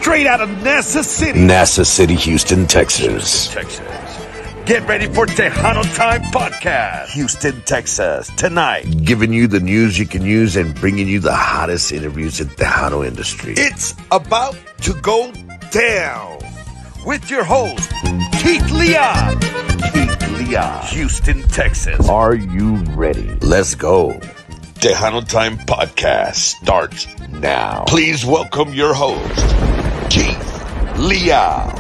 straight out of NASA City, Houston, Texas. Get ready for Tejano Time Podcast. Houston, Texas, tonight. Giving you the news you can use and bringing you the hottest interviews in the Tejano industry. It's about to go down with your host, KETH LEAL. Houston, Texas. Are you ready? Let's go. Tejano Time Podcast starts Now. Please welcome your host, KETH LEAL.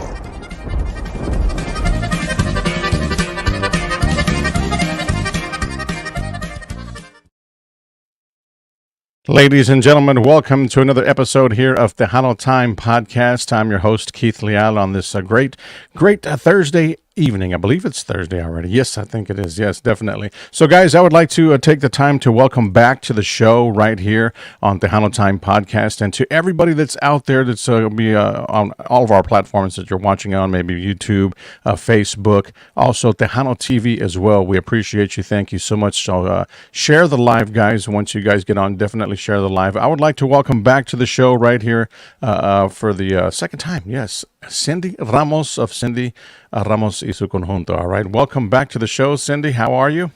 Ladies and gentlemen, welcome to another episode here of the Tejano Time Podcast. I'm your host, KETH LEAL, on this great Thursday evening. I believe it's Thursday already. Yes, I think it is. Yes, definitely. So, guys, I would like to take the time to welcome back to the show right here on the Tejano Time Podcast, and to everybody that's out there that's be on all of our platforms that you're watching on, maybe YouTube, Facebook, also Tejano TV as well. We appreciate you. Thank you so much. So, share the live, guys. Once you guys get on, definitely share the live. I would like to welcome back to the show right here for the second time. Yes, Cindy Ramos of Cindy Ramos y su Conjunto. All right. Welcome back to the show, Cindy. How are you?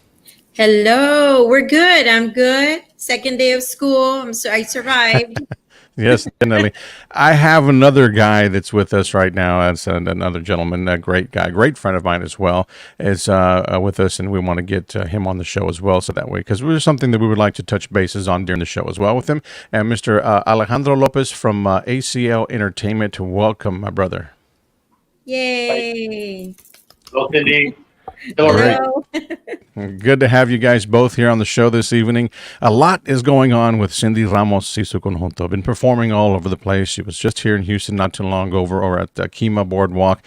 Hello. We're good. I'm good. Second day of school. I survived. Yes, definitely. I have another guy that's with us right now. That's another gentleman, a great guy, great friend of mine as well, is with us, and we want to get him on the show as well, so that way, because there's something that we would like to touch bases on during the show as well with him. And Mr. Alejandro Lopez from ACL Entertainment. Welcome, my brother. Yay. Hello, Cindy. Hello. Good to have you guys both here on the show this evening. A lot is going on with Cindy Ramos y su Conjunto. Been performing all over the place. She was just here in Houston not too long ago over at Kima Boardwalk.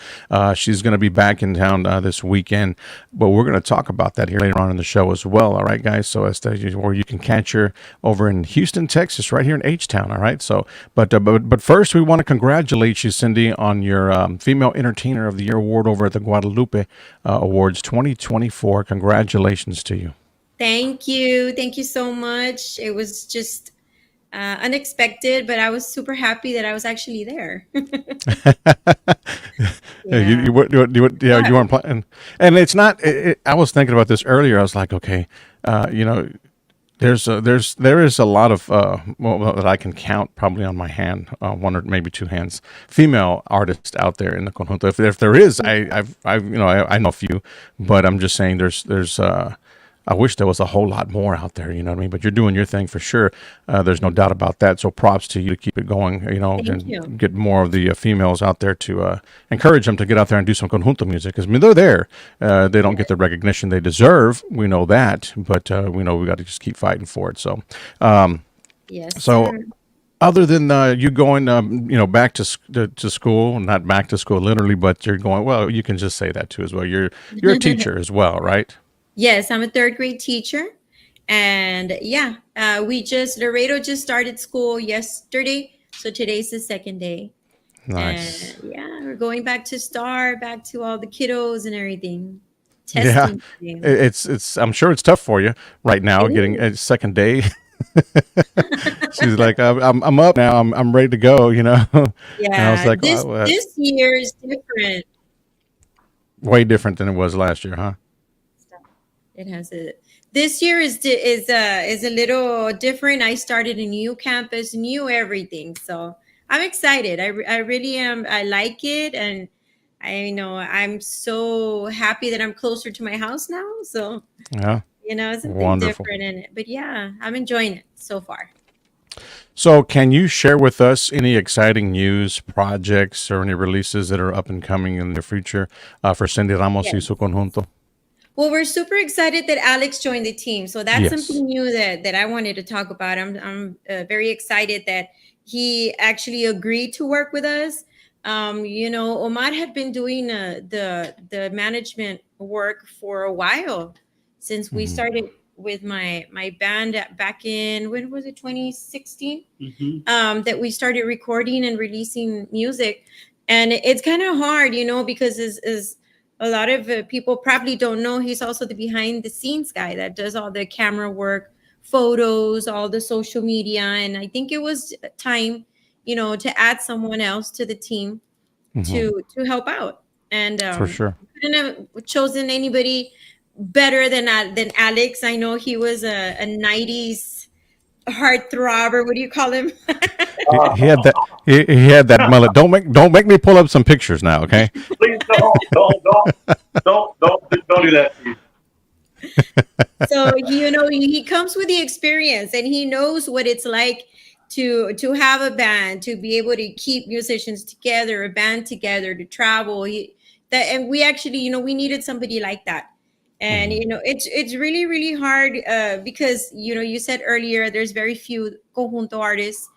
She's going to be back in town this weekend, but we're going to talk about that here later on in the show as well. All right, guys. So as to where you can catch her over in Houston, Texas, right here in H-Town. All right. So, but first, we want to congratulate you, Cindy, on your Female Entertainer of the Year award over at the Guadalupe Awards 2024. Congratulations to you. Thank you. Thank you so much. It was just unexpected, but I was super happy that I was actually there. You weren't planning. And it's not, I was thinking about this earlier. I was like, okay, there is a lot of that I can count probably on my hand, one or maybe two hands, female artists out there in the Conjunto. If there is, I know a few, but I'm just saying there's I wish there was a whole lot more out there. You know what I mean? But you're doing your thing for sure. There's no doubt about that. So props to you to keep it going. Thank you. Get more of the females out there to encourage them to get out there and do some Conjunto music. Because I mean, they're there. They don't get the recognition they deserve. We know that, but we know we got to just keep fighting for it. So, Yes. so. Sir. Other than you going, back to school, not back to school literally, but you're going. Well, you can just say that too as well. You're a teacher as well, right? Yes, I'm a third grade teacher. And Laredo just started school yesterday. So today's the second day. Nice. And we're going back to all the kiddos and everything. Yeah, Testing. it's. I'm sure it's tough for you right now, getting a second day. She's like, I'm up now. I'm ready to go. Yeah. And I was like, this year is different. Way different than it was last year, huh? It has this year is a little different. I started a new campus, new everything. So I'm excited. I really am. I like it. And I'm so happy that I'm closer to my house now. So, yeah, it's something wonderful. different in it. But yeah, I'm enjoying it so far. So can you share with us any exciting news, projects, or any releases that are up and coming in the future for Cindy Ramos y su Conjunto? Well, we're super excited that Alex joined the team. So that's Yes. something new that I wanted to talk about. I'm very excited that he actually agreed to work with us. Omar had been doing the management work for a while since we started with my band back in, when was it, 2016? That we started recording and releasing music. And it's kind of hard, because is a lot of people probably don't know, he's also the behind the scenes guy that does all the camera work, photos, all the social media. And I think it was time, to add someone else to the team to help out. And For sure. couldn't have chosen anybody better than Alex. I know he was a 90s heartthrob, or what do you call him? He had that. He had that mullet. Don't make me pull up some pictures now, okay? Please don't do that. Please. So he comes with the experience, and he knows what it's like to have a band, to be able to keep musicians together, a band together, to travel. And we actually, we needed somebody like that. And it's really, really hard because you said earlier there's very few conjunto artists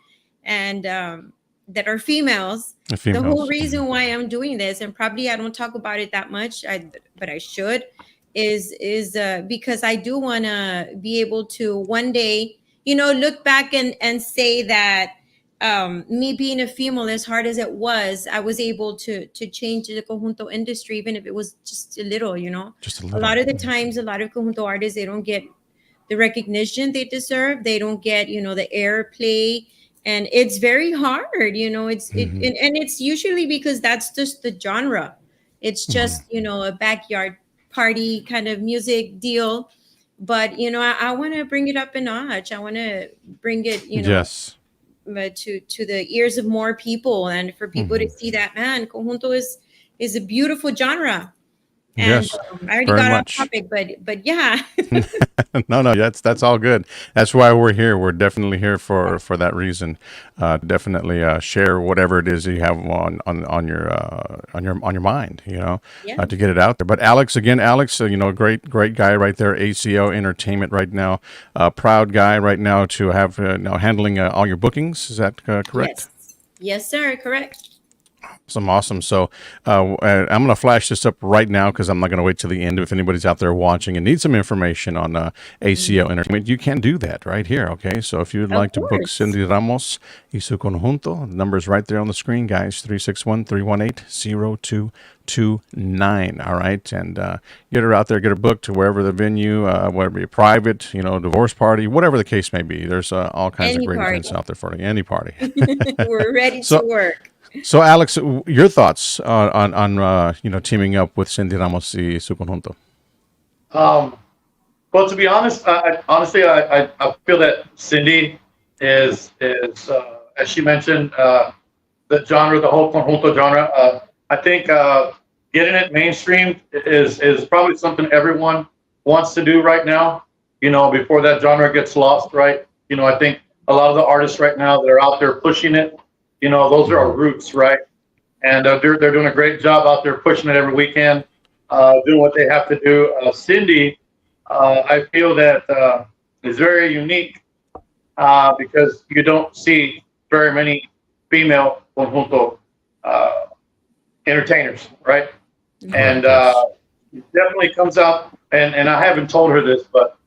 and that are females. The whole reason why I'm doing this, and probably I don't talk about it that much, but I should, is because I do want to be able to one day, look back and say that me being a female, as hard as it was, I was able to change the conjunto industry, even if it was just a little, Just a little. A lot of the times, a lot of conjunto artists, they don't get the recognition they deserve. They don't get, the airplay, and it's very hard, and it's usually because that's just the genre. It's just, a backyard party kind of music deal. But, I want to bring it up a notch. I want to bring it, Yes. to the ears of more people, and for people to see that, man, conjunto is a beautiful genre. And Yes, I already very got much. off topic, but yeah. No, that's all good. That's why we're here. We're definitely here for that reason. Definitely share whatever it is you have on your mind. Yeah. To get it out there. But Alex, great guy right there. ACO Entertainment right now, proud guy right now to have handling all your bookings. Is that correct? Yes, sir. Correct. Awesome. So I'm going to flash this up right now because I'm not going to wait till the end. If anybody's out there watching and needs some information on ACO Entertainment, you can do that right here. Okay. So if you'd like to book Cindy Ramos y su conjunto, the number is right there on the screen, guys. 361-318-0229. All right. And get her out there, get her booked to wherever the venue, whether it be a private, divorce party, whatever the case may be. There's all kinds of great events out there for you. Any party. We're ready to work. So, Alex, your thoughts on teaming up with Cindy Ramos y su conjunto? Well, to be honest, honestly, I feel that Cindy is as she mentioned, the genre, the whole conjunto genre. I think getting it mainstream is probably something everyone wants to do right now. Before that genre gets lost, right? I think a lot of the artists right now that are out there pushing it. Those are our roots, right? And they're doing a great job out there pushing it every weekend, doing what they have to do. Cindy, I feel that is very unique because you don't see very many female conjunto entertainers, right? And it definitely comes out, and I haven't told her this, but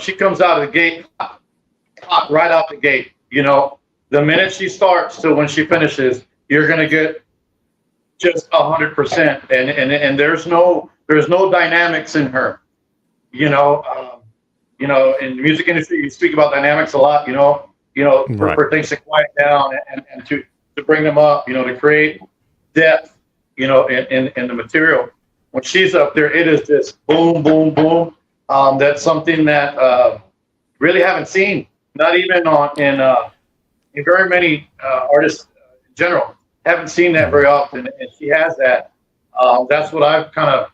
she comes out of the gate, hot right out the gate, The minute she starts to when she finishes, you're gonna get just 100%, and there's no dynamics in her. In the music industry, you speak about dynamics a lot. For things to quiet down and to bring them up. To create depth. In the material. When she's up there, it is just boom, boom, boom. That's something that really haven't seen. Not even in very many artists in general, haven't seen that very often, and she has that. That's what I've kind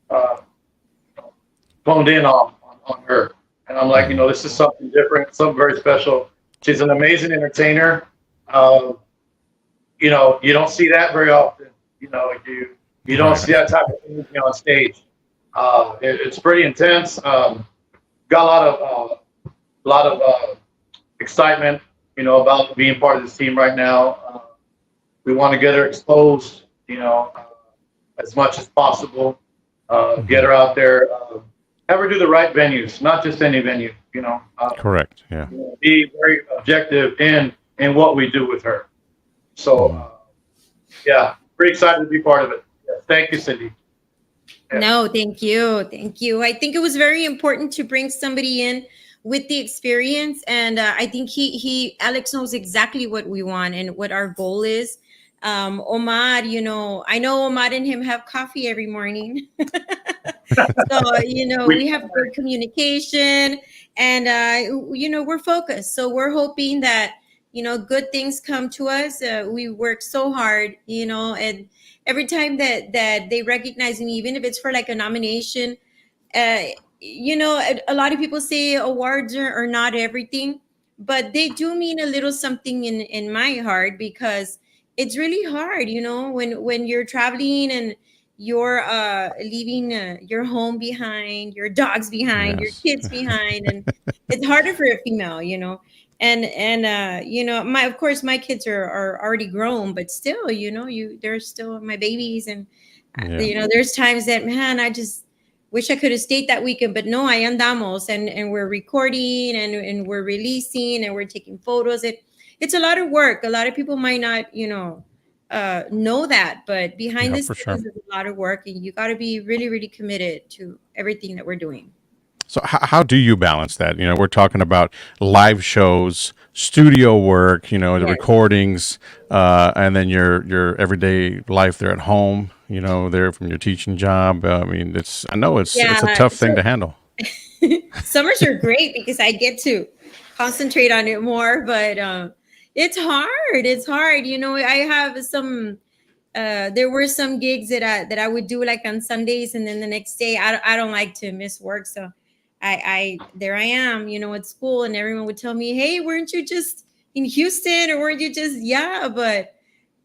of honed in on her, and I'm like, this is something different, something very special. She's an amazing entertainer. You don't see that very often. You don't see that type of thing on stage. It's pretty intense. Got a lot of excitement. About being part of this team right now. We want to get her exposed, as much as possible. Get her out there, have her do the right venues, not just any venue, Correct, yeah. Be very objective in what we do with her. So, pretty excited to be part of it. Yeah, thank you, Cindy. Yeah. No, thank you. I think it was very important to bring somebody in with the experience. And I think Alex knows exactly what we want and what our goal is. Omar, I know Omar and him have coffee every morning. So, we have good communication, and, we're focused. So we're hoping that, good things come to us. We work so hard, and every time that they recognize me, even if it's for like a nomination, uh, a lot of people say awards are not everything, but they do mean a little something in my heart, because it's really hard, when you're traveling and you're leaving your home behind, your dogs behind, your Yes. kids behind, and it's harder for a female, and my of course my kids are already grown, but still, they're still my babies, and Yeah. there's times that, man, I just wish I could have stayed that weekend, but no, I andamos, and we're recording, and we're releasing, and we're taking photos. It's a lot of work. A lot of people might not, know that, but behind Yeah, the for scenes, sure. there's a lot of work, and you got to be really, really committed to everything that we're doing. So how do you balance that? We're talking about live shows, studio work, the Yes. recordings, and then your everyday life there at home, there from your teaching job. I mean, I know it's a Yeah. tough thing So to handle. summers are great because I get to concentrate on it more, but it's hard. It's hard. I have some. There were some gigs that I would do like on Sundays, and then the next day I don't like to miss work, so I there I am, at school, and everyone would tell me, "Hey, weren't you just in Houston, or weren't you just?" Yeah, but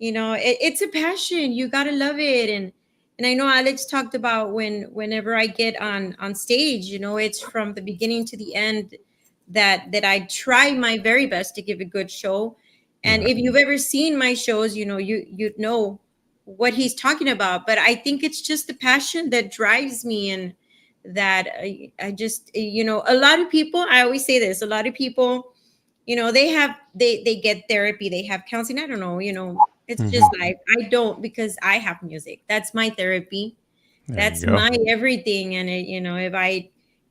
it's a passion. You gotta love it, and I know Alex talked about whenever I get on stage, it's from the beginning to the end that I try my very best to give a good show. And Right. if you've ever seen my shows, you'd know what he's talking about. But I think it's just the passion that drives me, and that I just, a lot of people, I always say this, a lot of people, they get therapy, they have counseling, I don't know, it's just Hmm. life. I don't, because I have music. That's my therapy. There you That's go. my everything. And if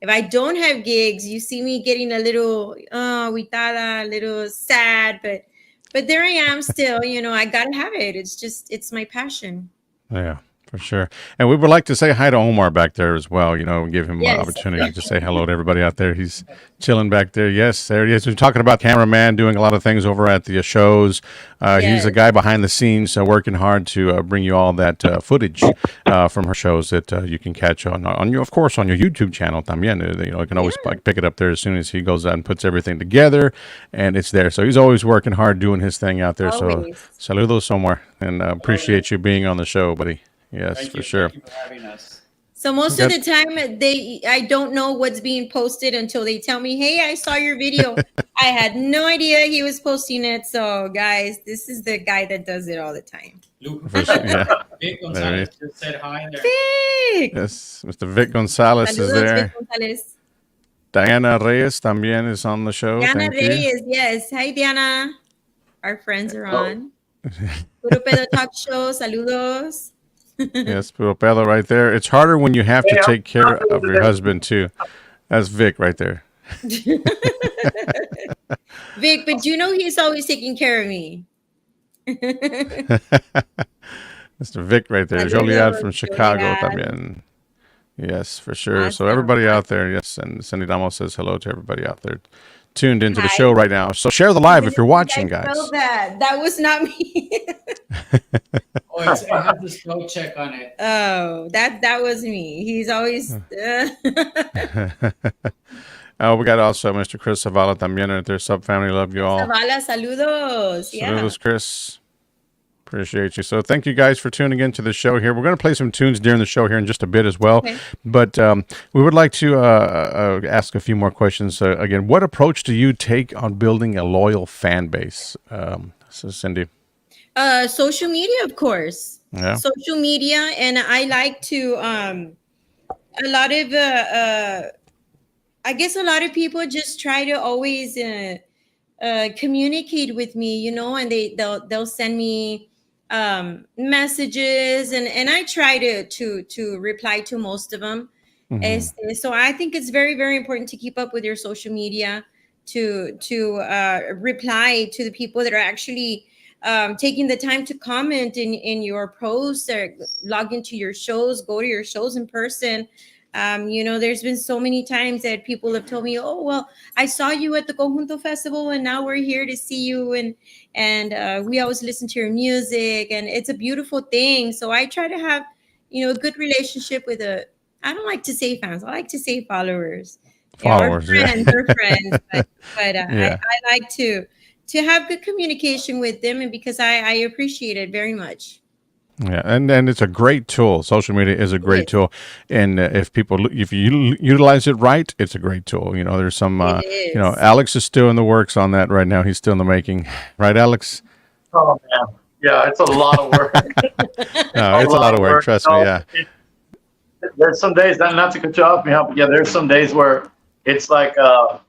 I don't have gigs, you see me getting a little agitada, a little sad, but there I am still, I gotta have it. It's my passion. Yeah, for sure. And we would like to say hi to Omar back there as well, and give him an Yes. opportunity to say hello to everybody out there. He's chilling back there. Yes, there he is. We're talking about cameraman doing a lot of things over at the shows. He's Yes. a guy behind the scenes working hard to bring you all that footage from her shows that you can catch on your, of course, on your YouTube channel también. You can always Yeah. pick it up there as soon as he goes out and puts everything together, and it's there. So he's always working hard doing his thing out there. So Always. saludos, Omar, and appreciate you being on the show, buddy. Yes, Thank for you. sure. Thank you for having us. So most Got- of the time I don't know what's being posted until they tell me, "Hey, I saw your video." I had no idea he was posting it. So guys, this is the guy that does it all the time. Luke, For sure, yeah. Vic There Gonzalez just said hi there. Vic. Yes, Mr. Vic Gonzalez is Saludos, there. Vic Gonzalez. Diana Reyes también is on the show. Diana Thank you. Reyes, yes. Hi, Diana. Our friends are on. Puro Pedo Talk Show, saludos. Yes, Puro Pedo right there. It's harder when you have to Yeah. take care of your husband too. That's Vic right there. Vic, but he's always taking care of me. Mr. Vic right there. Saludos, Joliad from Chicago Joliad. también. Yes, for sure. So Awesome. everybody out there, yes, and Cindy Ramos says hello to everybody out there tuned into the Hi. show right now. So share the live if you're watching, I guys. felt that was not me. Oh, it has the spell check on it. Oh, that was me. He's always Oh, we got also Mr. Chris Zavala también right there. Sub family, love you all. Zavala, saludos. Yeah. Saludos, Chris. Appreciate you. So thank you guys for tuning in to the show here. We're going to play some tunes during the show here in just a bit as well. Okay. But we would like to ask a few more questions. Again, what approach do you take on building a loyal fan base? So Cindy. Social media, of course. Yeah. Social media, and I like to a lot of I guess a lot of people just try to always communicate with me, and they'll send me messages, and I try to reply to most of them. So I think it's very, very important to keep up with your social media, to reply to the people that are actually taking the time to comment in your posts, or log into your shows, go to your shows in person. There's been so many times that people have told me, "Oh, well, I saw you at the Conjunto Festival, and now we're here to see you, and we always listen to your music, and it's a beautiful thing." So I try to have, a good relationship with I don't like to say fans. I like to say followers. Followers, or friends, yeah. or friends. But Yeah. I like to have good communication with them, and because I appreciate it very much. Yeah, and it's a great tool. Social media is a great tool, and if you utilize it right, it's a great tool. There's some, It is. Alex is still in the works on that right now. He's still in the making, right, Alex? Oh man, yeah, it's a lot of work. No, it's a lot of work. Trust me. Yeah. There's some days, not to cut you off, but yeah, there's some days where it's like, can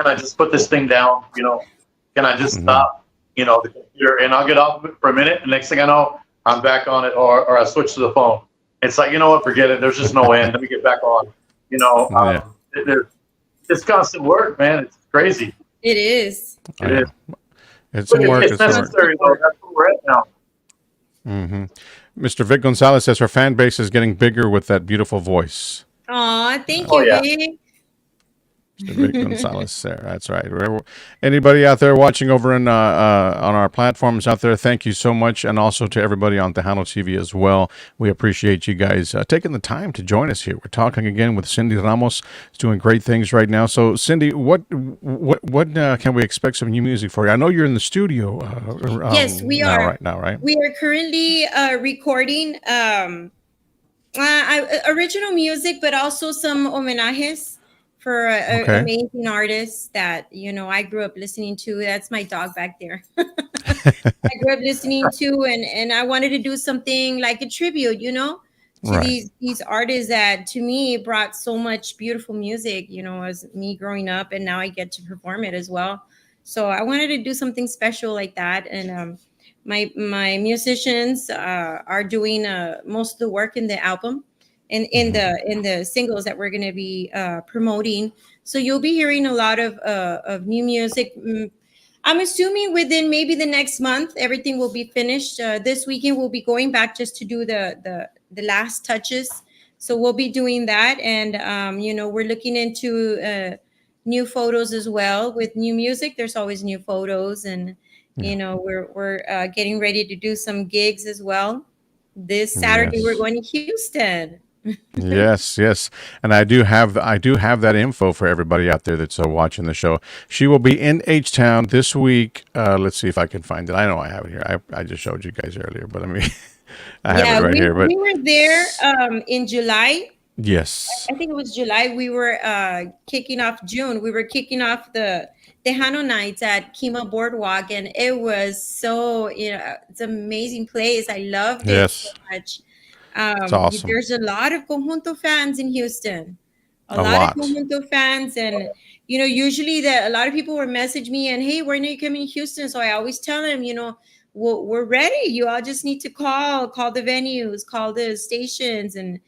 I just put this thing down? Can I just stop? The computer, and I'll get off of it for a minute. And next thing I know, I'm back on it, or I switch to the phone. It's like, you know what? Forget it. There's just no end. Let me get back on. It's constant work, man. It's crazy. It is. It is. It's some work. It's necessary, though. That's where we're at now. Mm-hmm. Mr. Vic Gonzalez says her fan base is getting bigger with that beautiful voice. Aw, thank Oh, you, yeah. Vic. Mr. Vic Gonzalez there. That's right. Anybody out there watching over on our platforms out there, thank you so much. And also to everybody on Tejano TV as well. We appreciate you guys taking the time to join us here. We're talking again with Cindy Ramos. She's doing great things right now. So, Cindy, what can we expect some new music for you? I know you're in the studio. Yes, we are. Right now, right? We are currently recording original music, but also some homenajes for amazing artists that I grew up listening to. That's my dog back there. I grew up listening to, and I wanted to do something like a tribute, to these artists that to me brought so much beautiful music, as me growing up, and now I get to perform it as well. So I wanted to do something special like that, and my musicians are doing most of the work in the album. In the singles that we're going to be promoting. So you'll be hearing a lot of new music. I'm assuming within maybe the next month, everything will be finished. This weekend, we'll be going back just to do the last touches. So we'll be doing that. And, we're looking into new photos as well. With new music, there's always new photos. And, we're getting ready to do some gigs as well. This Saturday, we're going to Houston. Yes, and I do have that info for everybody out there that's watching the show. She will be in H-Town this week. Let's see if I can find it. I know I have it here. I just showed you guys earlier, but I have it right here. But we were there in July. Yes, I think it was July. We were kicking off June. We were kicking off the Tejano nights at Kima Boardwalk, and it was so it's an amazing place. I loved it so much. It's awesome. There's a lot of Conjunto fans in Houston. A lot of Conjunto fans, and usually a lot of people will message me and, hey, when are you coming to Houston? So I always tell them, we're ready. You all just need to call the venues, call the stations, and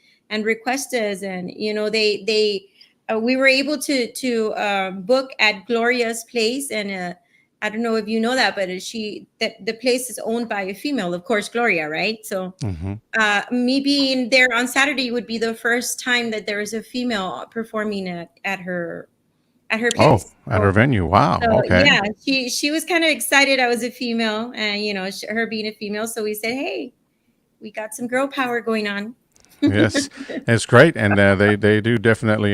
request us. And they we were able to book at Gloria's place, and I don't know if you know that, but the place is owned by a female, of course, Gloria, right? So me being there on Saturday would be the first time that there is a female performing at her place. Oh, at her venue. Wow. So, okay. Yeah, she was kind of excited I was a female, and her being a female. So we said, hey, we got some girl power going on. Yes, it's great, and they do definitely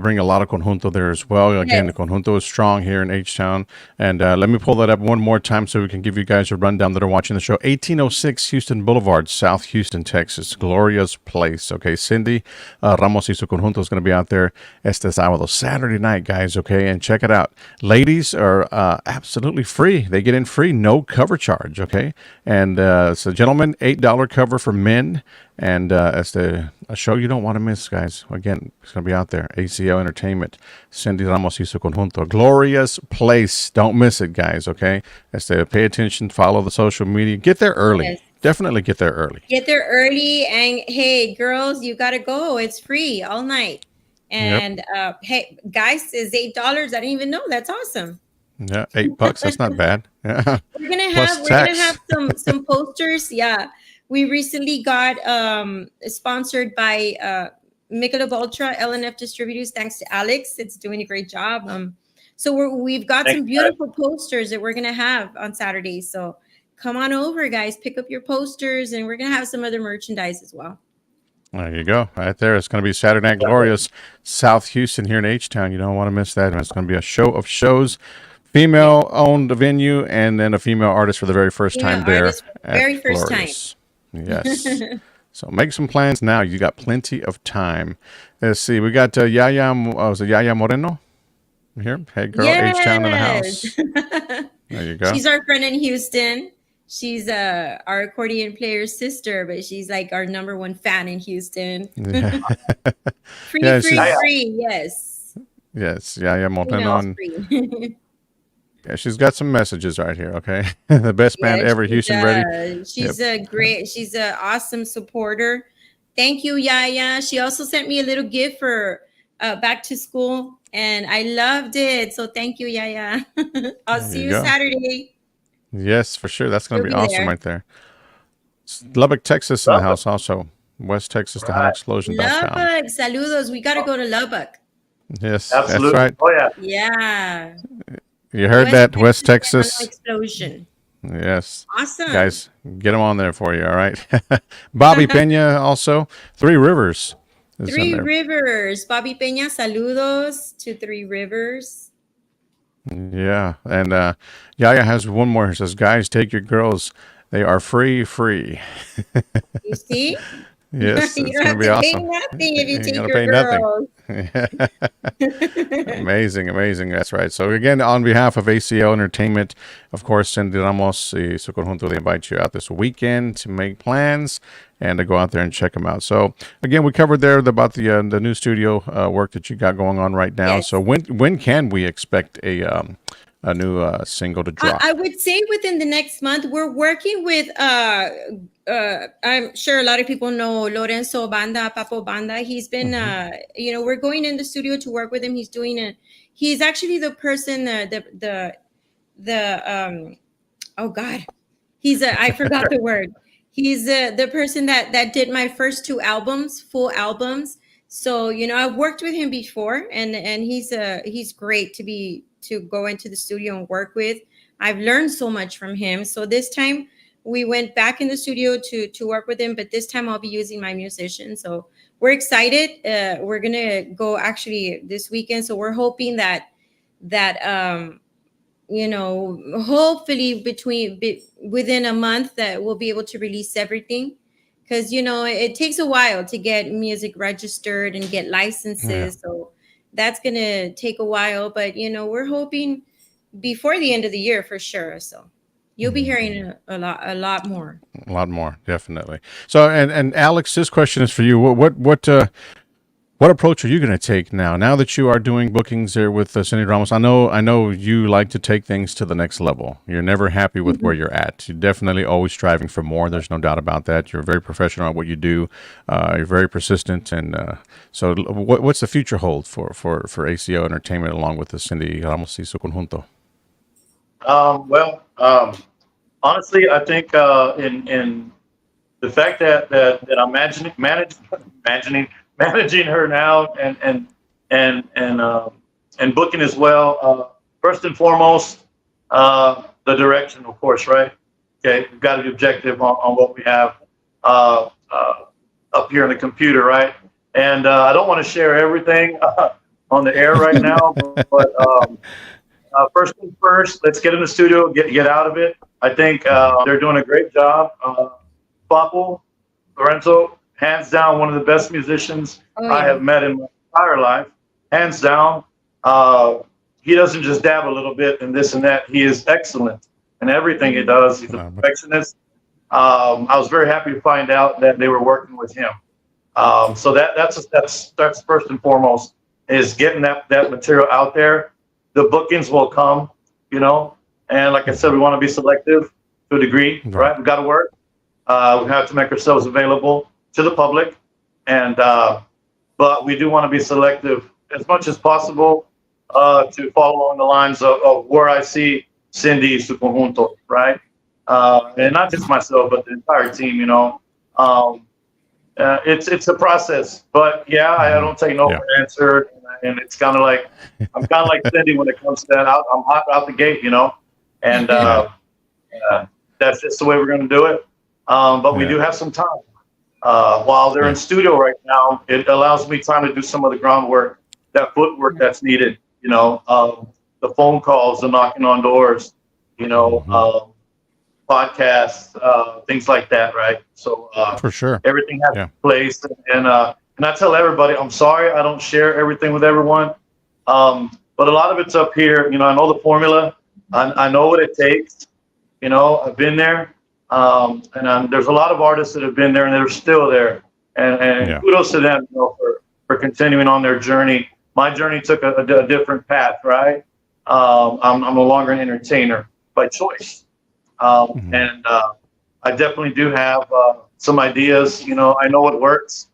bring a lot of Conjunto there as well. Again, the Conjunto is strong here in H-Town, and let me pull that up one more time so we can give you guys a rundown that are watching the show. 1806 Houston Boulevard, South Houston, Texas, Gloria's Place. Okay, Cindy Ramos y su Conjunto is going to be out there este sábado, Saturday night, guys. Okay, and check it out. Ladies are absolutely free. They get in free, no cover charge. Okay, and so gentlemen, $8 cover for men. And it's a show you don't want to miss, guys. Again, it's going to be out there. ACL Entertainment, Cindy Ramos y su Conjunto. Gloria's Place. Don't miss it, guys, okay? Pay attention, follow the social media. Get there early. Yes. definitely get there early. Get there early, and hey, girls, you gotta go. It's free all night. And hey, guys, is $8. I didn't even know. That's awesome. Yeah, $8. That's not bad. Yeah. We're gonna Plus have tax. some posters. Yeah, we recently got sponsored by Michelob Ultra LNF Distributors. Thanks to Alex, it's doing a great job. So we've got some beautiful posters that we're gonna have on Saturday. So come on over, guys. Pick up your posters, and we're gonna have some other merchandise as well. There you go. Right there. It's going to be Saturday Night Glorious, South Houston here in H-Town. You don't want to miss that. And it's going to be a show of shows. Female-owned venue, and then a female artist for the very first time there. Very first time. Yes. So make some plans now. You got plenty of time. Let's see. We got Yaya Moreno here. Hey, girl, H-Town in the house. There you go. She's our friend in Houston. She's our accordion player's sister, but she's like our #1 fan in Houston. Yeah. free, yes. Yes, Yaya Moreno. Yeah, she's got some messages right here, okay? The best band ever, Houston ready. She's she's an awesome supporter. Thank you, Yaya. She also sent me a little gift for back to school, and I loved it. So thank you, Yaya. I'll see you Saturday. Yes, for sure. That's going to be awesome right there. Lubbock, Texas in the house also. West Texas, the Tejano Explosion. Lubbock, saludos. We got to go to Lubbock. Yes, absolutely. That's right. Oh, yeah. Yeah. You heard that, West Texas. Explosion. Yes. Awesome. Guys, get them on there for you, all right? Bobby Pena also. Three Rivers. Three Rivers. Bobby Pena, saludos to Three Rivers. Yeah. And Yaya has one more. It says, guys, take your girls. They are free. You see? Yes, you don't have to pay nothing if you take your girls. Amazing. That's right. So again, on behalf of ACO Entertainment, of course, Cindy Ramos y su conjunto, they invite you out this weekend to make plans and to go out there and check them out. So again, we covered there about the new studio work that you got going on right now. Yes. So when can we expect a new single to drop? I would say within the next month. We're working with I'm sure a lot of people know Lorenzo Banda, Papo Banda. He's been we're going in the studio to work with him. He's actually the person oh God, I forgot the word. He's the person that did my first 2 albums, full albums. So I've worked with him before, and he's great to go into the studio and work with. I've learned so much from him. So this time we went back in the studio to work with him, but this time I'll be using my musician. So we're excited. We're gonna go actually this weekend. So we're hoping that hopefully within a month that we'll be able to release everything. Because it takes a while to get music registered and get licenses. So that's gonna take a while, but we're hoping before the end of the year for sure. So you'll be hearing a lot more. A lot more, definitely. So, and Alex, this question is for you. What approach are you going to take now that you are doing bookings there with Cindy Ramos? I know you like to take things to the next level. You're never happy with where you're at. You're definitely always striving for more. There's no doubt about that. You're very professional at what you do. You're very persistent. And so what's the future hold for ACO Entertainment along with the Cindy Ramos y su conjunto? Honestly, I think in the fact that I'm managing her now and booking as well. First and foremost, the direction, of course, right? Okay, we've got to be objective on what we have up here on the computer, right? And I don't want to share everything on the air right now, but first things first, let's get in the studio, get out of it. I think they're doing a great job. Papo, Lorenzo, hands down, one of the best musicians I have met in my entire life. Hands down. He doesn't just dab a little bit and this and that. He is excellent in everything he does. He's a perfectionist. I was very happy to find out that they were working with him. So that's first and foremost, is getting that material out there. The bookings will come, and like I said, we want to be selective to a degree, right? We got to work. We have to make ourselves available to the public, and but we do want to be selective as much as possible to follow along the lines of where I see Cindy su Conjunto, right? And not just myself, but the entire team. It's a process, but yeah, I don't take no for an answer, and it's kind of like I'm kind of like Cindy when it comes to that. I'm hot out the gate, and that's just the way we're going to do it. But we do have some time. While they're in studio right now, it allows me time to do some of the groundwork, that footwork that's needed. The phone calls, the knocking on doors, podcasts, things like that, right? So for sure, everything has place, and I tell everybody, I'm sorry I don't share everything with everyone, but a lot of it's up here. I know the formula, I know what it takes. I've been there, and there's a lot of artists that have been there and that are still there, and kudos to them, for continuing on their journey. My journey took a different path, right? I'm no longer an entertainer by choice. And I definitely do have some ideas. I know what works.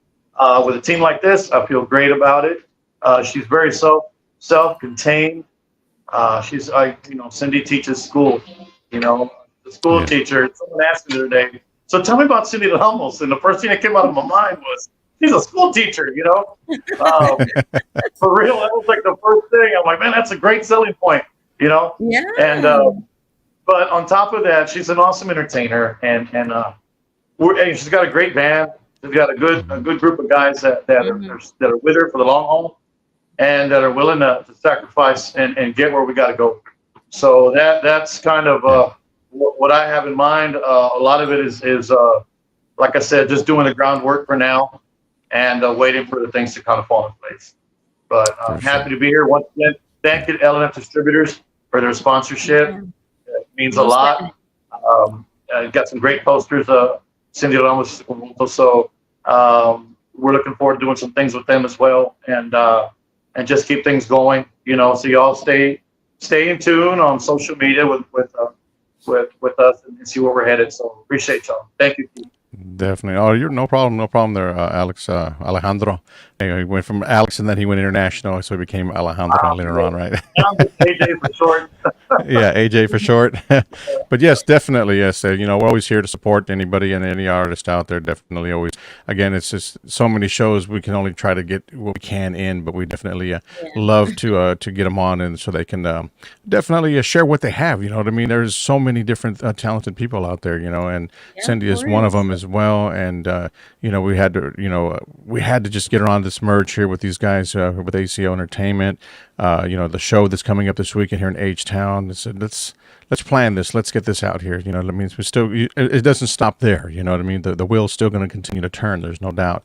With a team like this, I feel great about it. She's very self-contained. Cindy teaches school. The school teacher. Someone asked me the other day, so tell me about Cindy Ramos, and the first thing that came out of my mind was, she's a school teacher. For real, that was like the first thing. I'm like, man, that's a great selling point. Yeah. And but on top of that, she's an awesome entertainer, and she's got a great band. She's got a good group of guys that are with her for the long haul, and that are willing to sacrifice and get where we got to go. So that's kind of what I have in mind. A lot of it is like I said, just doing the groundwork for now, and waiting for the things to kind of fall in place. But I'm happy to be here once again. Thank you to LNF Distributors for their sponsorship. It means a lot. Got some great posters, Cindy Ramos. So we're looking forward to doing some things with them as well, and just keep things going. So y'all stay in tune on social media with us and see where we're headed. So appreciate y'all. Thank you. Definitely. Oh, you're no problem there, Alex. Alejandro. He went from Alex, and then he went international, so he became Alejandro later on, right? AJ for short. Yeah, AJ for short. But yes, definitely, yes. We're always here to support anybody and any artist out there. Definitely, always. Again, it's just so many shows, we can only try to get what we can in, but we definitely love to get them on, and so they can definitely share what they have. You know what I mean? There's so many different talented people out there, and Cindy is one of them as well. And we had to just get her on this merge here with these guys with ACO Entertainment. The show that's coming up this weekend here in H-Town. So let's plan this. Let's get this out here. That means it doesn't stop there. You know what I mean? The wheel's still going to continue to turn. There's no doubt.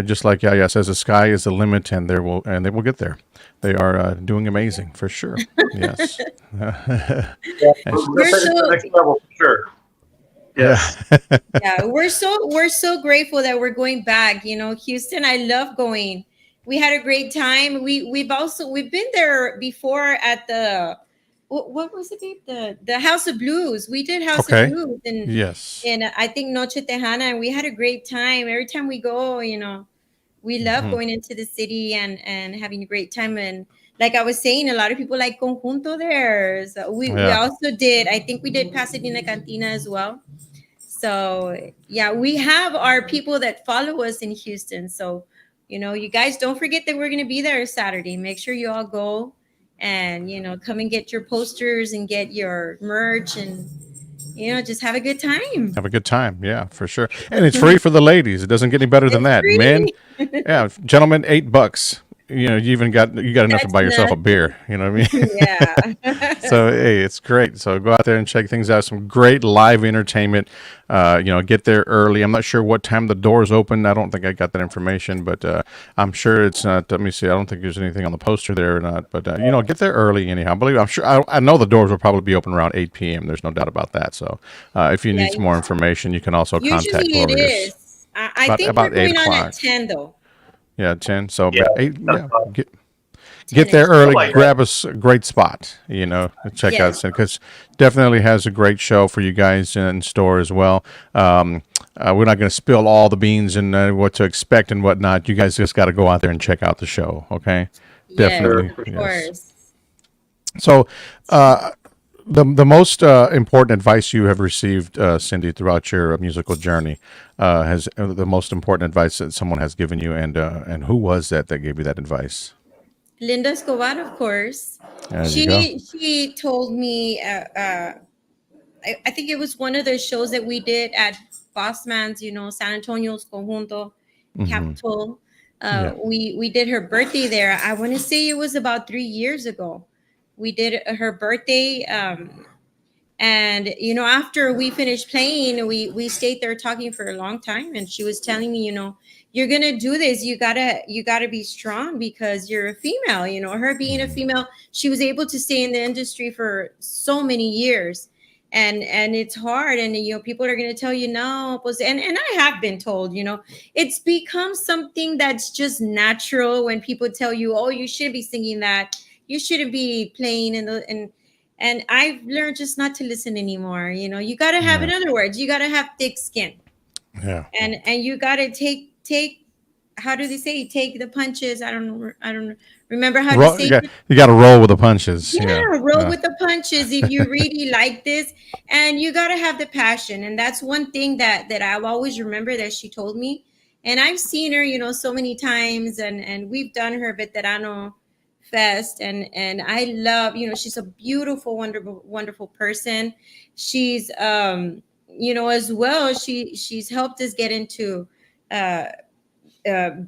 Just like Yaya says, the sky is the limit, and they will get there. They are doing amazing for sure. Yes. We're so next level for sure. Yes. Yeah, we're so grateful that we're going back. Houston, I love going. We had a great time. We've been there before at the what was it? The House of Blues. We did House of Blues, and and I think Noche Tejana, and we had a great time. Every time we go, we love going into the city and having a great time. And like I was saying, a lot of people like Conjunto there. So we also did. I think we did Pasadena Cantina as well. So we have our people that follow us in Houston. So you guys don't forget that we're going to be there Saturday. Make sure you all go and come and get your posters and get your merch, and just have a good time. Have a good time, yeah, for sure. And it's free for the ladies. It doesn't get any better than that. Free. Men, gentlemen, $8. You got enough to buy yourself a beer. You know what I mean? Yeah. So hey, it's great. So go out there and check things out. Some great live entertainment. Get there early. I'm not sure what time the doors open. I don't think I got that information, but I'm sure it's not. Let me see. I don't think there's anything on the poster there or not. But get there early anyhow. I know the doors will probably be open around 8 p.m. There's no doubt about that. So if you need some more information, you can also contact Usually it is. I think we're going on at 10 though. Yeah, 10. So 8. Get there And early, Like grab us a great spot, check out, yes, because definitely has a great show for you guys in store as well. We're not going to spill all the beans and what to expect and whatnot. You guys just got to go out there and check out the show, okay? yes, Definitely, sure. of yes. course. So, the most important advice you have received, Cindy, throughout your musical journey, has the most important advice that someone has given you, and who was that gave you that advice? Linda Escobar, of course. There you go. She told me. I think it was one of the shows that we did at Bossman's, San Antonio's Conjunto Hmm. capital. Yeah. We did her birthday there. I want to say it was about 3 years ago. We did her birthday, and after we finished playing, we stayed there talking for a long time. And she was telling me, you're gonna do this. You gotta be strong because you're a female. Her being a female, she was able to stay in the industry for so many years. And it's hard, and people are going to tell you no, and I have been told, it's become something that's just natural when people tell you, oh, you shouldn't be singing that, you shouldn't be playing and I've learned just not to listen anymore. You got to have, in Yeah. other words, you got to have thick skin, Yeah. and you got to take how do they say, take the punches. I don't remember how to Roll, say it. you got to roll with the punches. Yeah, Yeah. roll with the punches if you really like this, and you got to have the passion. And that's one thing that I'll always remember that she told me. And I've seen her, so many times, and we've done her Veterano Fest, and I love, she's a beautiful, wonderful, wonderful person. She's as well, she's helped us get into uh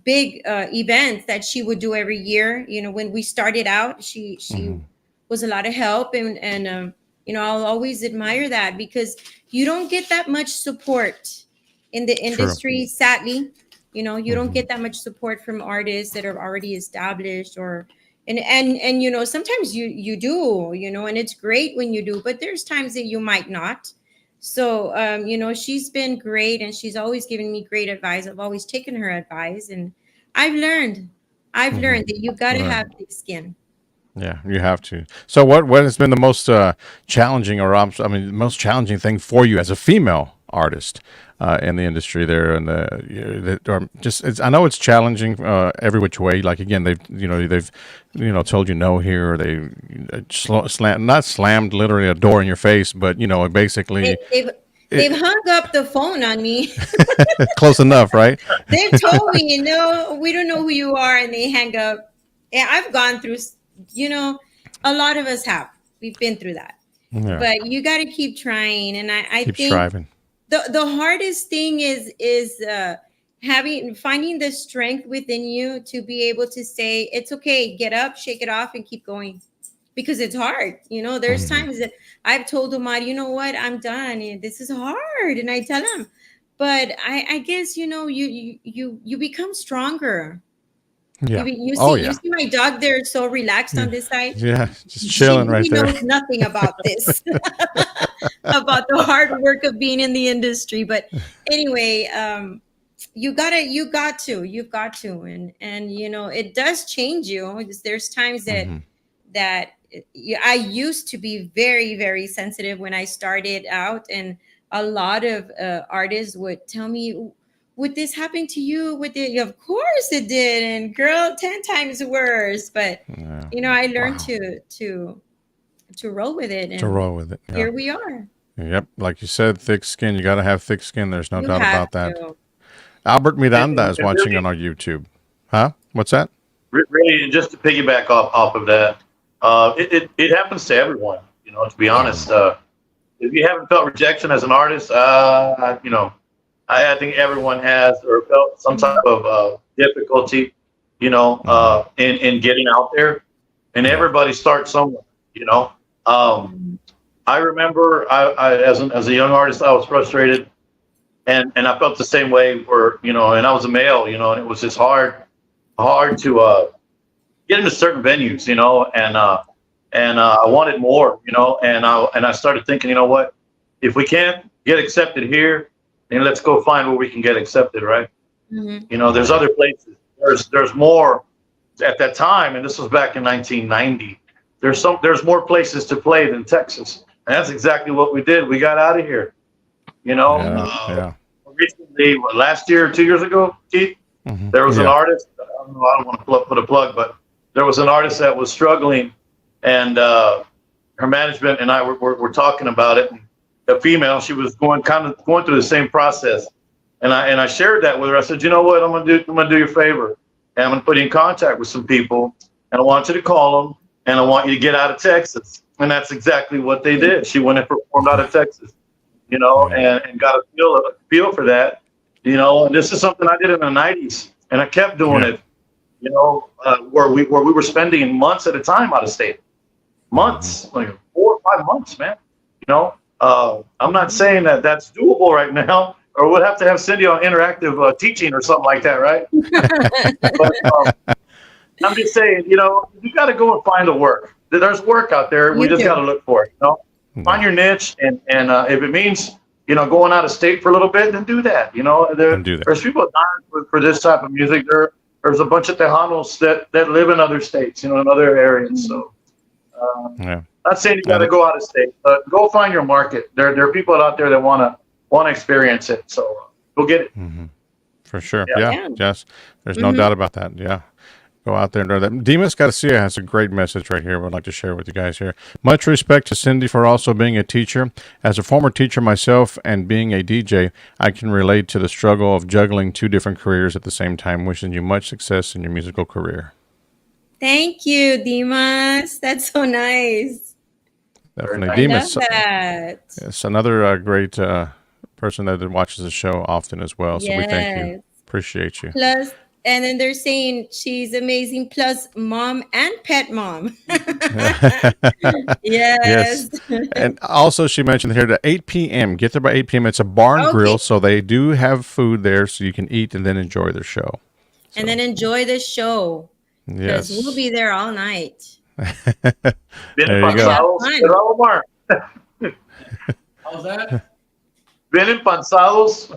big events that she would do every year. When we started out, she Hmm. was a lot of help, and I'll always admire that because you don't get that much support in the True. industry. Sadly, you don't Hmm. get that much support from artists that are already established, or and sometimes you do, and it's great when you do, but there's times that you might not. So, she's been great, and she's always given me great advice. I've always taken her advice, and I've learned, I've Hmm. learned that you got to Right. have thick skin. Yeah, you have to. So, what has been the most challenging, the most challenging thing for you as a female artist in the industry there, and or just I know it's challenging every which way. Like again, they've told you no here, or they not slammed literally a door in your face, but They, basically they've it, they've hung up the phone on me. close enough, right? They've told me, we don't know who you are, and they hang up. Yeah, I've gone through, you know, a lot of us have. We've been through that. Yeah, But you got to keep trying. And I keep think striving. the hardest thing is finding the strength within you to be able to say, it's okay, get up, shake it off, and keep going. Because it's hard. There's Hmm. times that I've told Omar, you know what, I'm done. This is hard. And I tell him, but I guess, you become stronger. Yeah. You Oh see, you yeah. see my dog there, so relaxed Yeah. on this side. Yeah. Just She chilling right really there. knows nothing about this, about the hard work of being in the industry. But anyway, you've got to, and it does change you. There's times Hmm. that I used to be very, very sensitive when I started out, and a lot of artists would tell me, "Would this happen to you?" Would it? Of course it did, and girl, 10 times worse. But Yeah. I learned Wow. to roll with it, To and roll with it. Yeah. here we are. Yep. Like you said, thick skin. You got to have thick skin. There's no You doubt have about that. to. Albert Miranda is And watching on really, our YouTube. Huh? What's that? really, just to piggyback off of that, it happens to everyone. To be Hmm. honest, if you haven't felt rejection as an artist, I think everyone has or felt some type Mhm. of difficulty, Hmm. in getting out there, and Yeah. everybody starts somewhere. You know, um, Mhm. I remember as a young artist, I was frustrated, and I felt the same way. And I was a male, and it was just hard to get into certain venues, and I wanted more, and I started thinking, you know what, if we can't get accepted here, then let's go find where we can get accepted, right? Mhm. There's Right. other places. There's more at that time, and this was back in 1990, there's more places to play than Texas. And that's exactly what we did. We got out of here. Recently, last year or 2 years ago, Keith, there was an artist. I don't want to put a plug, but there was an artist that was struggling, and her management and I were talking about it. A female, she was going through the same process, and I shared that with her. I said, you know what, I'm gonna do you a favor, and I'm gonna put you in contact with some people, and I want you to call them, and I want you to get out of Texas. And that's exactly what they did. She went and performed out of Texas, and got a feel for that, and this is something I did in the 90s, and I kept doing it, where we were spending months at a time out of state, months, like 4 or 5 months, man. I'm not saying that that's doable right now, or we'll have to have Cindy on interactive teaching or something like that, right? But I'm just saying, you got to go and find the work. There's work out there. We just got to look for it. Find your niche, and if it means going out of state for a little bit, then do that. There's people dying for this type of music. There's a bunch of Tejanos that live in other states, in other areas. So, not saying you got to go out of state, but go find your market. There are people out there that want to experience it. So go get it. For sure. Yeah. Yes. There's no doubt about that. Yeah. Go out there and do that. Dimas Garcia has a great message right here. I'd like to share with you guys here. Much respect to Cindy for also being a teacher. As a former teacher myself and being a DJ, I can relate to the struggle of juggling 2 different careers at the same time. Wishing you much success in your musical career. Thank you, Dimas. That's so nice. Definitely. Dimas. Yes, another great person that watches the show often as well. So we thank you. Appreciate you. Plus, and then they're saying she's amazing, plus mom and pet mom. Yes. And also she mentioned here at 8 p.m. Get there by 8 p.m. It's a barn grill, so they do have food there so you can eat and then enjoy the show. And then enjoy the show. Yes. We'll be there all night. There you go. How's that? Bien empanzados.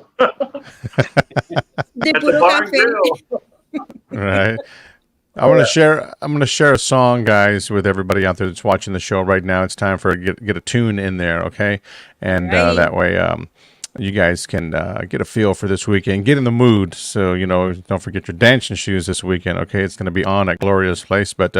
De puro café. Right. I'm gonna share a song, guys, with everybody out there that's watching the show right now. It's time for get a tune in there, okay? And that way you guys can get a feel for this weekend, get in the mood. So, don't forget your dancing shoes this weekend, okay? It's going to be on at Gloria's Place. But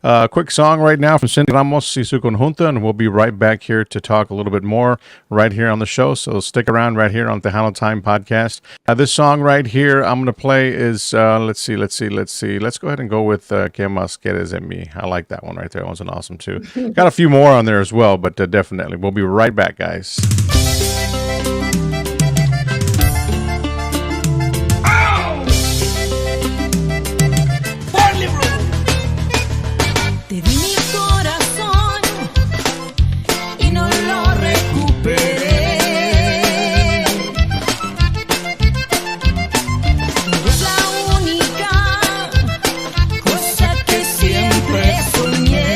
a quick song right now from Cindy Ramos y su Conjunto, and we'll be right back here to talk a little bit more right here on the show. So stick around right here on Tejano Time Podcast. This song right here I'm going to play is, let's see. Let's go ahead and go with Que Más Quieres de Mí. I like that one right there. That one's an awesome too. Got a few more on there as well, but definitely. We'll be right back, guys. Te di mi corazón y no lo recuperé. Eres la única cosa que siempre soñé.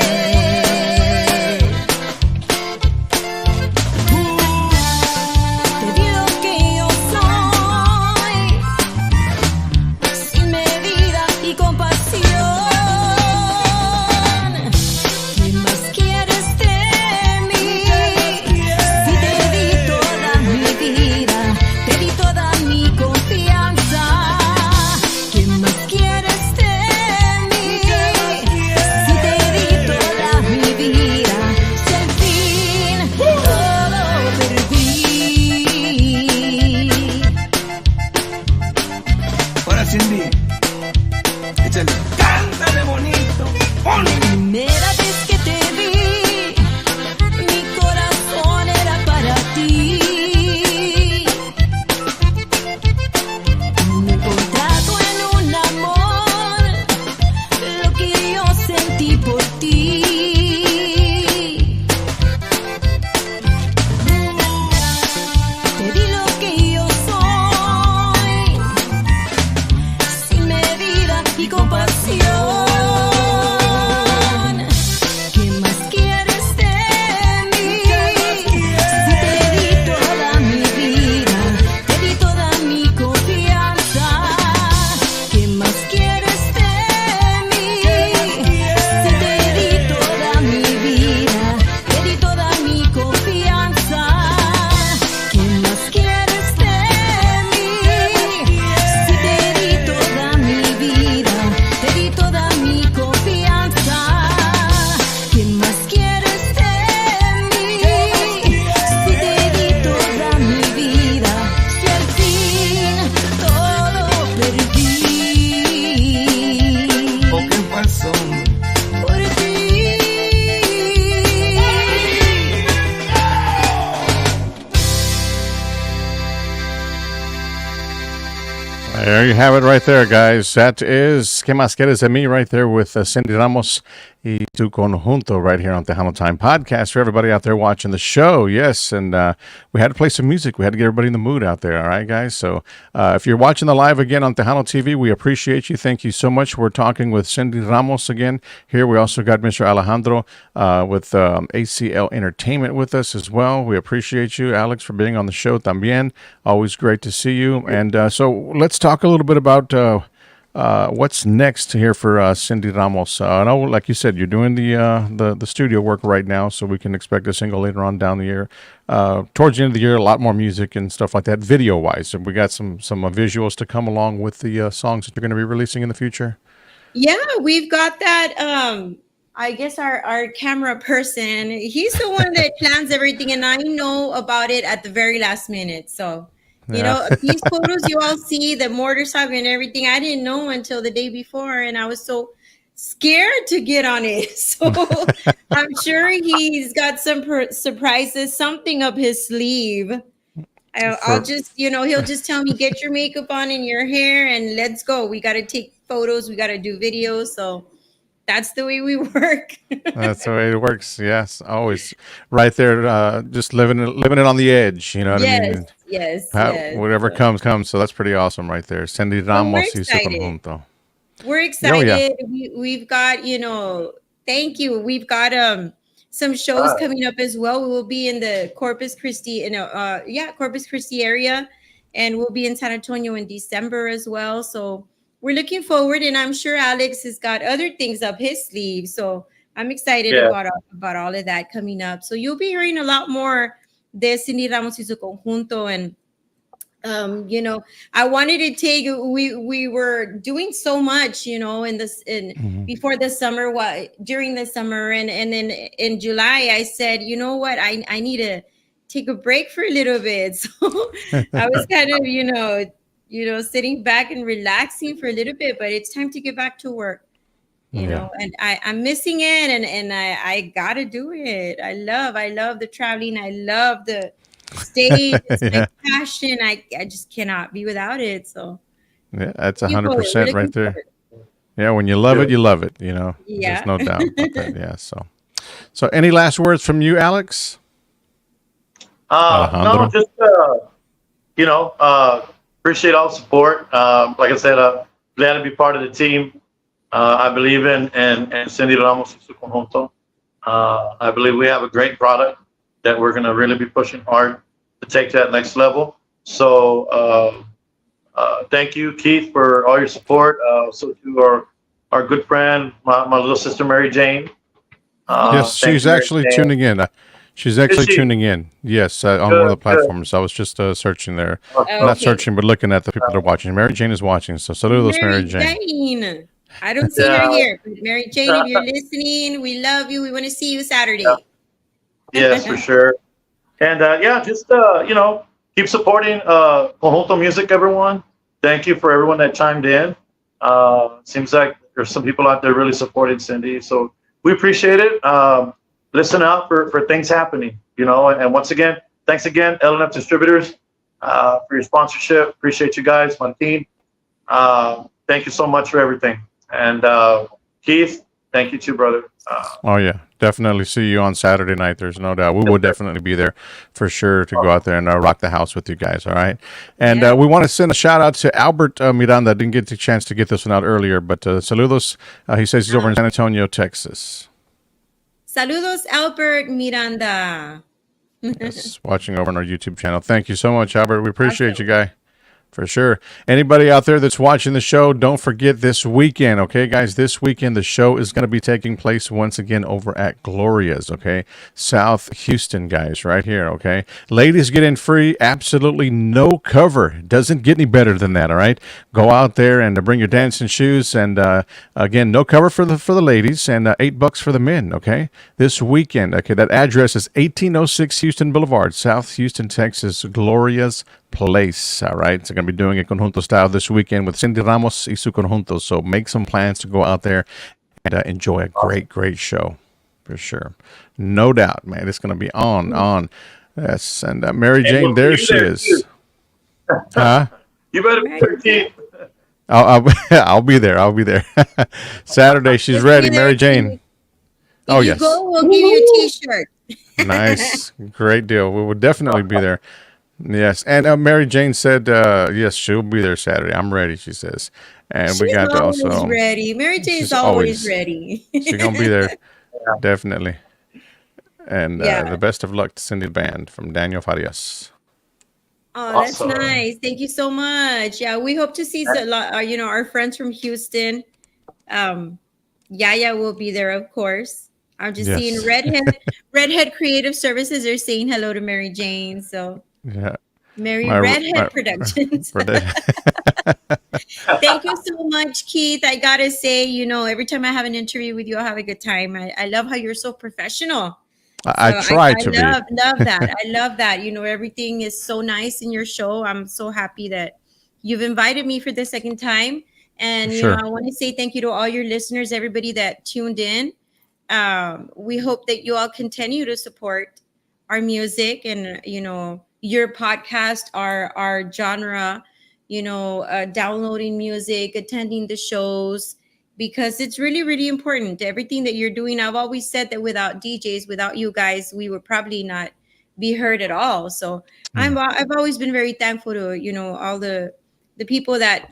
There you have it right there, guys. That is ¿Qué más quieres de mí? Right there with Cindy Ramos y tu Conjunto right here on Tejano Time Podcast for everybody out there watching the show. Yes, and we had to play some music. We had to get everybody in the mood out there, all right, guys? So if you're watching the live again on Tejano TV, we appreciate you. Thank you so much. We're talking with Cindy Ramos again here. We also got Mr. Alejandro with ACL Entertainment with us as well. We appreciate you, Alex, for being on the show también. Always great to see you. And so let's talk a little bit about what's next here for Cindy Ramos. I know, like you said, you're doing the studio work right now, so we can expect a single later on down the year. Towards the end of the year, a lot more music and stuff like that, video-wise. And we got some visuals to come along with the songs that you're going to be releasing in the future. Yeah, we've got that. I guess our camera person, he's the one that plans everything, and I know about it at the very last minute. So. You know, these photos you all see, the motorcycle and everything, I didn't know until the day before, and I was so scared to get on it. So I'm sure he's got some surprises, something up his sleeve. I'll just, he'll just tell me, get your makeup on and your hair, and let's go. We got to take photos. We got to do videos. So that's the way we work. That's the way it works. Yes, always right there, just living it on the edge. You know what I mean? Yes. Whatever comes. So that's pretty awesome right there. Cindy Ramos y su Conjunto. We're excited. We've got, thank you. We've got some shows coming up as well. We will be in the Corpus Christi, Corpus Christi area, and we'll be in San Antonio in December as well. So we're looking forward, and I'm sure Alex has got other things up his sleeve. So I'm excited about all of that coming up. So you'll be hearing a lot more de Cindy Ramos y su Conjunto. And, I wanted to take, we were doing so much, before the summer, during the summer. And then in July, I said, you know what, I need to take a break for a little bit. So I was kind of, sitting back and relaxing for a little bit, but it's time to get back to work, you know, and I'm missing it. And I got to do it. I love the traveling. I love the stage. It's my passion. I just cannot be without it. So yeah, that's 100% right there. Yeah. When you love it, you love it, there's no doubt about that. Yeah. So any last words from you, Alex? No, just, appreciate all the support. Like I said, glad to be part of the team. I believe in Cindy Ramos y su Conjunto. I believe we have a great product that we're going to really be pushing hard to take to that next level. So thank you, Keith, for all your support. So to our good friend, my little sister, Mary Jane. Yes, she's actually tuning in. She's actually tuning in. Yes, on one of the platforms. I was just searching there. Not searching, but looking at the people that are watching. Mary Jane is watching. So saludos, Mary Jane. I don't see her here. Mary Jane, if you're listening, we love you. We want to see you Saturday. Yes, for sure. And just keep supporting Conjunto music, everyone. Thank you for everyone that chimed in. Seems like there's some people out there really supporting Cindy. So we appreciate it. Listen out for things happening, and once again, thanks again, LNF Distributors, for your sponsorship. Appreciate you guys, my team. Thank you so much for everything. And Keith, thank you too, brother. Definitely see you on Saturday night. There's no doubt. We will definitely be there for sure to go out there and rock the house with you guys. All right. And we want to send a shout out to Albert Miranda. Didn't get the chance to get this one out earlier, but saludos. He says he's over in San Antonio, Texas. Saludos, Albert Miranda. Yes, watching over on our YouTube channel. Thank you so much, Albert. We appreciate you, guy. For sure. Anybody out there that's watching the show, don't forget this weekend, okay, guys? This weekend, the show is going to be taking place once again over at Gloria's, okay? South Houston, guys, right here, okay? Ladies get in free, absolutely no cover. Doesn't get any better than that, all right? Go out there and bring your dancing shoes, and again, no cover for the ladies, and $8 for the men, okay? This weekend, okay? That address is 1806 Houston Boulevard, South Houston, Texas, Gloria's Place. All right, so going to be doing a Conjunto style this weekend with Cindy Ramos y su Conjunto. So make some plans to go out there and enjoy a great show for sure. No doubt, man. It's going to be on. Yes, and Mary Jane, there she is. You better be 13. I'll be there. I'll be there. Saturday, she's We'll ready. be there Mary if Jane. you, Oh if you yes, go, we'll give you a T-shirt. nice, great deal. We will definitely be there. Yes, and Mary Jane said yes, she'll be there Saturday. I'm ready. She says, and we She's got always also. ready. Mary Jane's She's always always ready. she's gonna be there definitely. And Yeah. the best of luck to Cindy the Band from Daniel Farias. Oh, that's Awesome. nice. Thank you so much. Yeah, we hope to see our friends from Houston. Yaya will be there, of course. I'm just seeing Yes. Redhead Creative Services are saying hello to Mary Jane. So Yeah. Mary My Redhead Productions. for that. Thank you so much, Keith. I gotta say, every time I have an interview with you, I have a good time. I love how you're so professional. I So try I to be. love that. I love that. Everything is so nice in your show. I'm so happy that you've invited me for the second time. And Sure. I want to say thank you to all your listeners, everybody that tuned in. We hope that you all continue to support our music and your podcast, our genre, downloading music, attending the shows, because it's really, really important. Everything that you're doing, I've always said that without DJs, without you guys, we would probably not be heard at all. So I've always been very thankful to all the people that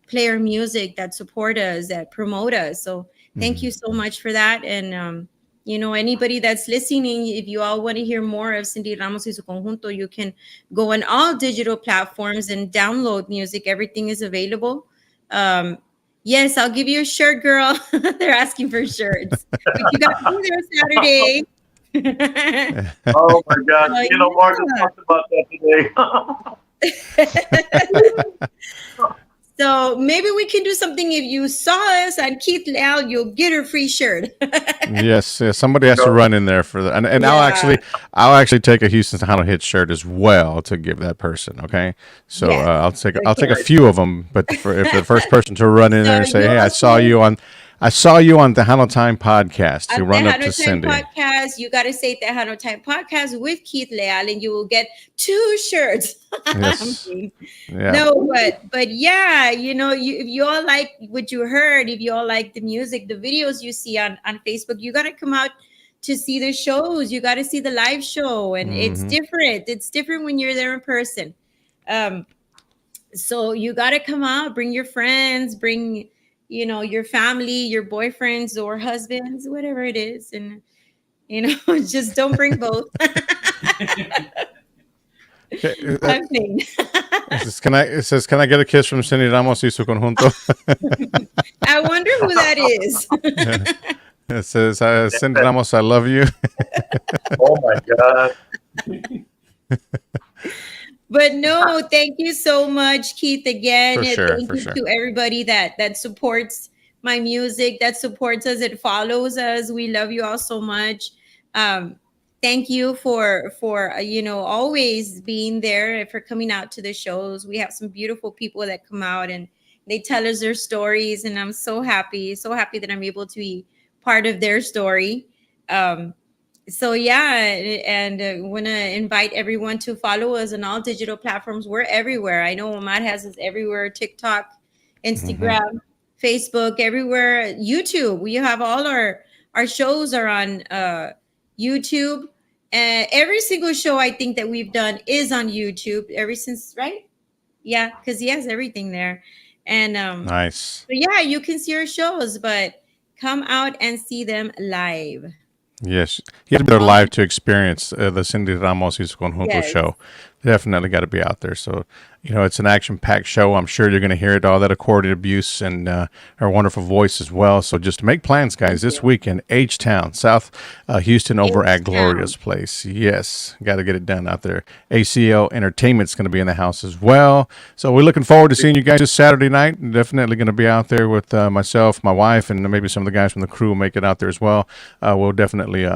play our music, that support us, that promote us. So thank you so much for that. And anybody that's listening, if you all want to hear more of Cindy Ramos y su Conjunto, you can go on all digital platforms and download music. Everything is available. Yes, I'll give you a shirt, girl. They're asking for shirts. But you got to be there Saturday. Oh my God! Margaret Yeah. talked about that today. So maybe we can do something. If you saw us on Keith Leal, you'll get a free shirt. Yes, somebody has to run in there for that, and Yeah. I'll actually take a Houston Tejano Hit shirt as well to give that person. Okay, so Yes. I'll take a few of them, but if the first person to run in there and So say, you "Hey, I saw you on Tejano Time podcast," to At run up Tejano to Time Cindy. Podcast, you got to say Tejano Time Podcast with Keith Leal, and you will get 2 shirts. Yes. Yeah. No, but yeah, if you all like what you heard, if you all like the music, the videos you see on Facebook, you got to come out to see the shows. You got to see the live show, and it's different. It's different when you're there in person. So you got to come out, bring your friends, bring your family, your boyfriends or husbands, whatever it is, and just don't bring both. Okay, I'm saying. it says, can I get a kiss from Cindy Ramos y su Conjunto? I wonder who that is. It says, Cindy Ramos, I love you. Oh my God! But no, thank you so much, Keith, again. For And sure, thank for you sure. to everybody that supports my music, that supports us, that follows us. We love you all so much. Thank you for always being there, for coming out to the shows. We have some beautiful people that come out and they tell us their stories, and I'm so happy that I'm able to be part of their story. So yeah, and want to invite everyone to follow us on all digital platforms. We're everywhere. I know Omar has us everywhere: TikTok, Instagram, Facebook, everywhere. YouTube. We have all our shows are on YouTube. Every single show I think that we've done is on YouTube. Ever since, right? Yeah, because he has everything there. And Nice. so yeah, you can see our shows, but come out and see them live. Yes, you have to be there live to experience the Cindy Ramos y su Conjunto Yes. show. Definitely got to be out there. So, it's an action-packed show. I'm sure you're going to hear it, all that accordion abuse and her wonderful voice as well. So just make plans, guys, this weekend, H-Town, South Houston over at H-Town. Gloria's Place. Yes, got to get it done out there. ACL Entertainment's going to be in the house as well. So we're looking forward to seeing you guys this Saturday night. Definitely going to be out there with myself, my wife, and maybe some of the guys from the crew will make it out there as well. We'll definitely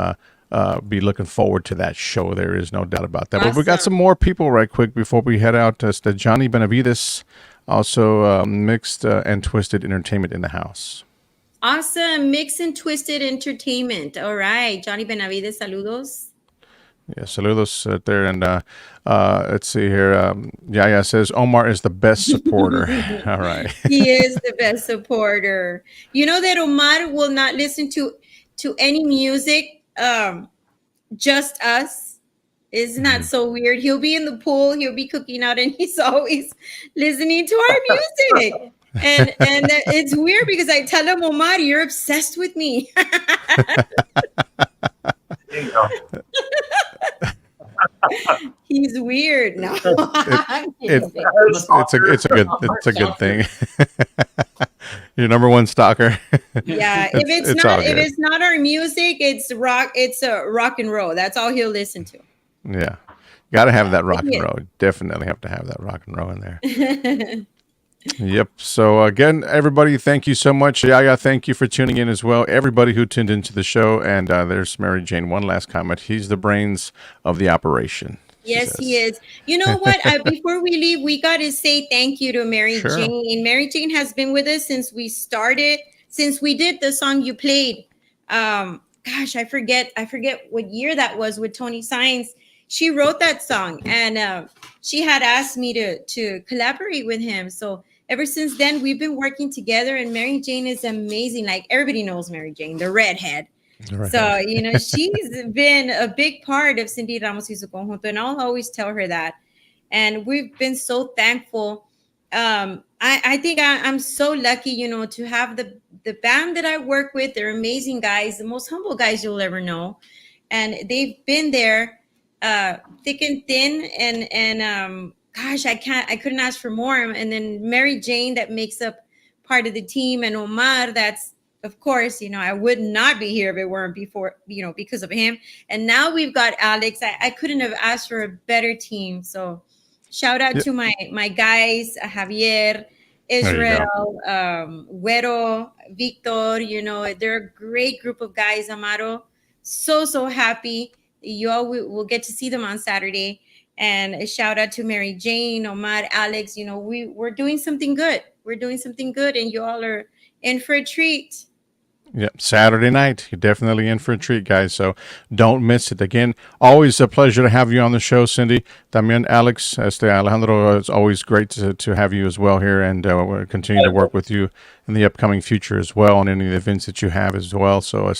be looking forward to that show. There is no doubt about that. But we got Awesome. some more people right quick before we head out. The Johnny Benavides, also Mixed and Twisted Entertainment in the house. Awesome. Mix and Twisted Entertainment. All right. Johnny Benavides, saludos. Yeah, saludos there. And let's see here. Yaya says Omar is the best supporter. All right. He is the best supporter. You know that Omar will not listen to any music, just us. Isn't that so weird? He'll be in the pool, he'll be cooking out, and he's always listening to our music. And it's weird because I tell him, Omar, you're obsessed with me. There you go. He's weird. No, It's a good thing. Your number one stalker. yeah. If it's not our music, it's rock. It's a rock and roll. That's all he'll listen to. Yeah, got to have that rock and roll. Definitely have to have that rock and roll in there. Yep. So again, everybody, thank you so much. Yaya, thank you for tuning in as well. Everybody who tuned into the show, and there's Mary Jane. One last comment. He's the brains of the operation. Yes, he is. You know what? Before we leave, we got to say thank you to Mary Jane. Mary Jane has been with us since we started, since we did the song you played. Gosh, I forget what year that was with Tony Sines. She wrote that song, and she had asked me to collaborate with him. So ever since then, we've been working together, and Mary Jane is amazing. Like, everybody knows Mary Jane, the redhead. Right. So, you know, she's been a big part of Cindy Ramos y su Conjunto, and I'll always tell her that. And we've been so thankful. I think I'm so lucky, you know, to have the band that I work with. They're amazing guys, the most humble guys you'll ever know. And they've been there thick and thin. And gosh, I couldn't ask for more. And then Mary Jane, that makes up part of the team, and Omar, that's, of course, you know, I would not be here if it weren't because of him. And now we've got Alex. I couldn't have asked for a better team. So shout out to my guys, Javier, Israel, Güero, Victor. You know, they're a great group of guys, Amaro. So happy. You all will get to see them on Saturday. And a shout out to Mary Jane, Omar, Alex. You know, we're doing something good. We're doing something good, and you all are in for a treat. Yep, Saturday night. You're definitely in for a treat, guys. So don't miss it. Again, always a pleasure to have you on the show, Cindy. También, Alex, Alejandro, it's always great to have you as well here, and we'll continue to work with you in the upcoming future as well on any of the events that you have as well. So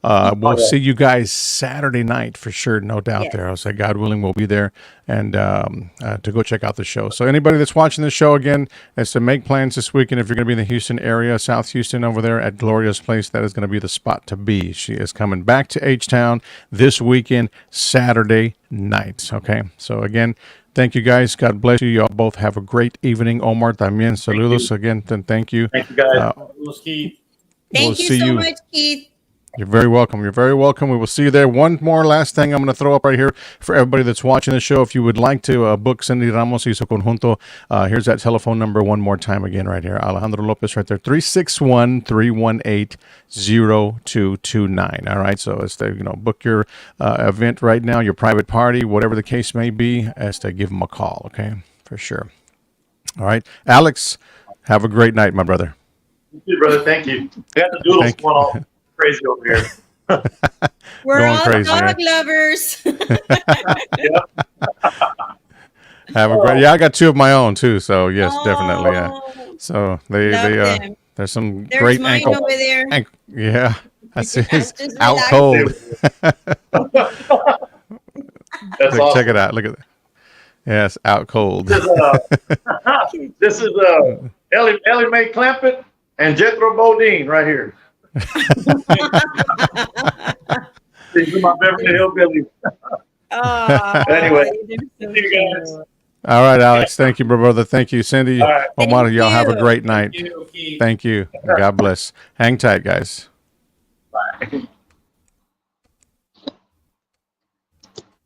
we'll see you guys Saturday night for sure, no doubt there. I'll say, God willing, we'll be there and to go check out the show. So anybody that's watching the show, again, is to make plans this weekend. If you're going to be in the Houston area, South Houston over there at Gloria's Place, that is going to be the spot to be. She is coming back to H-Town this weekend, Saturday night. Okay, so again, thank you, guys. God bless you. You all both have a great evening. Omar, también. Saludos again. And thank you. Thank you, guys. Thank you so much, Keith. You're very welcome. You're very welcome. We will see you there. One more last thing I'm going to throw up right here for everybody that's watching the show. If you would like to book Cindy Ramos y su Conjunto, here's that telephone number one more time again right here. Alejandro Lopez right there, 361-318-0229. All right, so it's to, book your event right now, your private party, whatever the case may be, as to give them a call, okay, for sure. All right, Alex, have a great night, my brother. You too, brother. Thank you. Got the doodles going all crazy over here. We're going all crazy, dog lovers. Have a great. Yeah, I got two of my own too. So yes, definitely. Yeah. So there's some great ankle over there. Yeah, I see. It's out cold. That's awesome. Check it out. Look at that. Yes, out cold. This is Ellie Mae Clampett and Jethro Bodine right here. These are my Beverly Hillbillies. Anyway, see you guys. All right, Alex. Thank you, brother. Thank you, Cindy. Right. Omar, y'all have a great night. Thank you. God bless. Hang tight, guys. Bye.